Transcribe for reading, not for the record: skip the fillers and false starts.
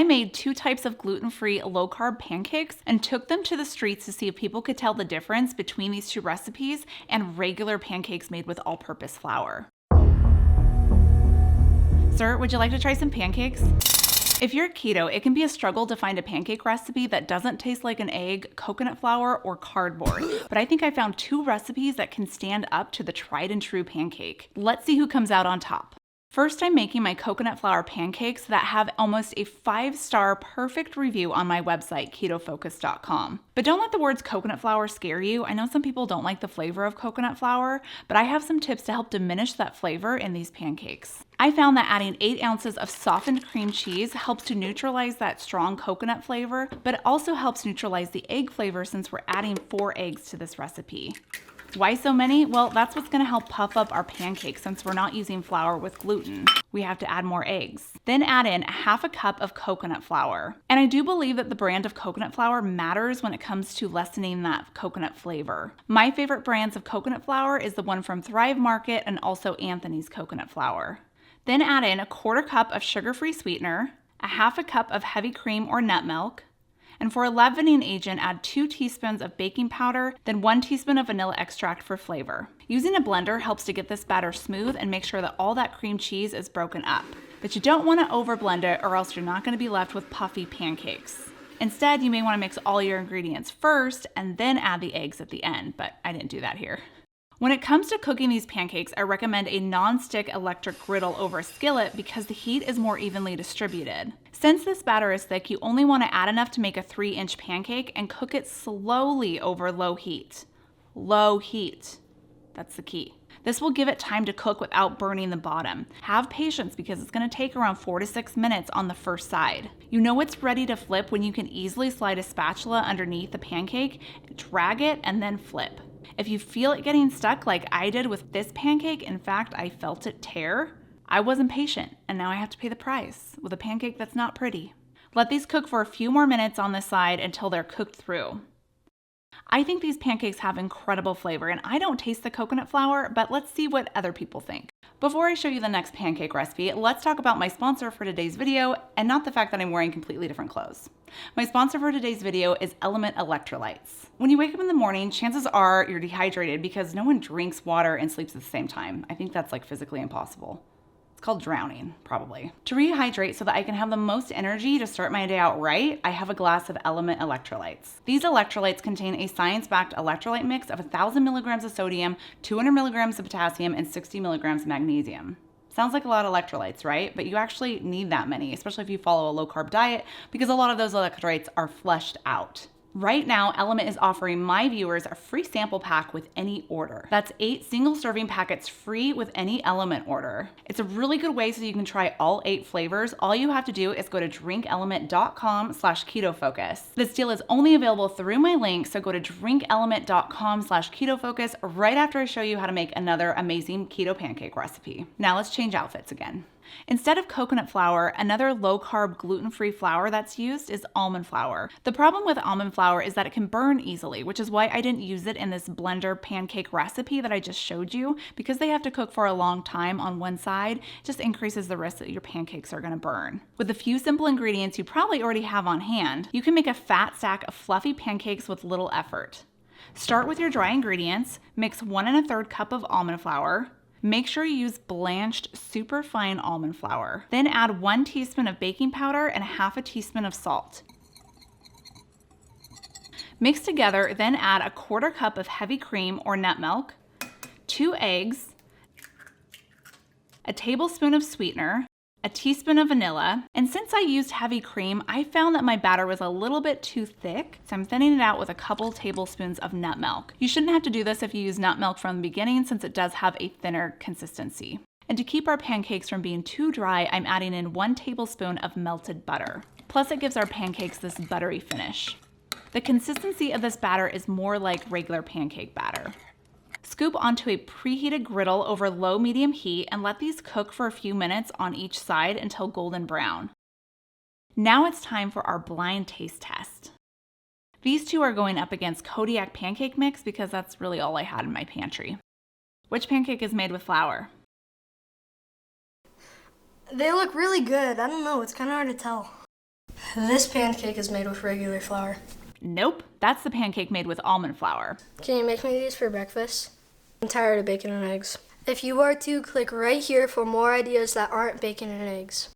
I made 2 types of gluten-free low-carb pancakes and took them to the streets to see if people could tell the difference between these 2 recipes and regular pancakes made with all-purpose flour. Sir, would you like to try some pancakes? If you're keto, it can be a struggle to find a pancake recipe that doesn't taste like an egg, coconut flour, or cardboard. But I think I found 2 recipes that can stand up to the tried and true pancake. Let's see who comes out on top. First, I'm making my coconut flour pancakes that have almost a 5-star perfect review on my website, KetoFocus.com. But don't let the words coconut flour scare you. I know some people don't like the flavor of coconut flour, but I have some tips to help diminish that flavor in these pancakes. I found that adding 8 ounces of softened cream cheese helps to neutralize that strong coconut flavor, but it also helps neutralize the egg flavor since we're adding 4 eggs to this recipe. Why so many? Well, that's what's gonna help puff up our pancakes since we're not using flour with gluten. We have to add more eggs. Then add in 1/2 cup of coconut flour. And I do believe that the brand of coconut flour matters when it comes to lessening that coconut flavor. My favorite brands of coconut flour is the one from Thrive Market and also Anthony's coconut flour. Then add in 1/4 cup of sugar-free sweetener, 1/2 cup of heavy cream or nut milk, and for a leavening agent, add 2 teaspoons of baking powder, then 1 teaspoon of vanilla extract for flavor. Using a blender helps to get this batter smooth and make sure that all that cream cheese is broken up. But you don't want to overblend it or else you're not going to be left with puffy pancakes. Instead, you may want to mix all your ingredients first and then add the eggs at the end, but I didn't do that here. When it comes to cooking these pancakes, I recommend a non-stick electric griddle over a skillet because the heat is more evenly distributed. Since this batter is thick, you only want to add enough to make a 3-inch pancake and cook it slowly over low heat. Low heat. That's the key. This will give it time to cook without burning the bottom. Have patience because it's going to take around 4 to 6 minutes on the first side. You know it's ready to flip when you can easily slide a spatula underneath the pancake, drag it, and then flip. If you feel it getting stuck like I did with this pancake, in fact, I felt it tear, I wasn't patient, and now I have to pay the price with a pancake that's not pretty. Let these cook for a few more minutes on the side until they're cooked through. I think these pancakes have incredible flavor, and I don't taste the coconut flour, but let's see what other people think. Before I show you the next pancake recipe, let's talk about my sponsor for today's video, and not the fact that I'm wearing completely different clothes. My sponsor for today's video is Electrolytes. When you wake up in the morning, chances are you're dehydrated because no one drinks water and sleeps at the same time. I think that's like physically impossible. It's called drowning, probably. To rehydrate so that I can have the most energy to start my day out right, I have a glass of Electrolytes. These electrolytes contain a science-backed electrolyte mix of 1,000 milligrams of sodium, 200 milligrams of potassium, and 60 milligrams of magnesium. Sounds like a lot of electrolytes, right? But you actually need that many, especially if you follow a low-carb diet, because a lot of those electrolytes are flushed out. Right now, Element is offering my viewers a free sample pack with any order. That's 8 single serving packets free with any Element order. It's a really good way so you can try all 8 flavors. All you have to do is go to drinkelement.com/ketofocus. This deal is only available through my link, so go to drinkelement.com/ketofocus right after I show you how to make another amazing keto pancake recipe. Now let's change outfits again. Instead of coconut flour, another low-carb gluten-free flour that's used is almond flour. The problem with almond flour is that it can burn easily, which is why I didn't use it in this blender pancake recipe that I just showed you. Because they have to cook for a long time on one side, it just increases the risk that your pancakes are going to burn. With a few simple ingredients you probably already have on hand, you can make a fat stack of fluffy pancakes with little effort. Start with your dry ingredients, mix 1 1/3 cup of almond flour. Make sure you use blanched super fine almond flour. Then add 1 teaspoon of baking powder and 1/2 teaspoon of salt. Mix together, then add 1/4 cup of heavy cream or nut milk, 2 eggs, a tablespoon of sweetener, a teaspoon of vanilla, and since I used heavy cream, I found that my batter was a little bit too thick, so I'm thinning it out with a couple tablespoons of nut milk. You shouldn't have to do this if you use nut milk from the beginning since it does have a thinner consistency. And to keep our pancakes from being too dry, I'm adding in 1 tablespoon of melted butter. Plus it gives our pancakes this buttery finish. The consistency of this batter is more like regular pancake batter. Scoop onto a preheated griddle over low-medium heat and let these cook for a few minutes on each side until golden brown. Now it's time for our blind taste test. These two are going up against Kodiak pancake mix because that's really all I had in my pantry. Which pancake is made with flour? They look really good. I don't know, it's kind of hard to tell. This pancake is made with regular flour. Nope, that's the pancake made with almond flour. Can you make me these for breakfast? I'm tired of bacon and eggs. If you are too, click right here for more ideas that aren't bacon and eggs.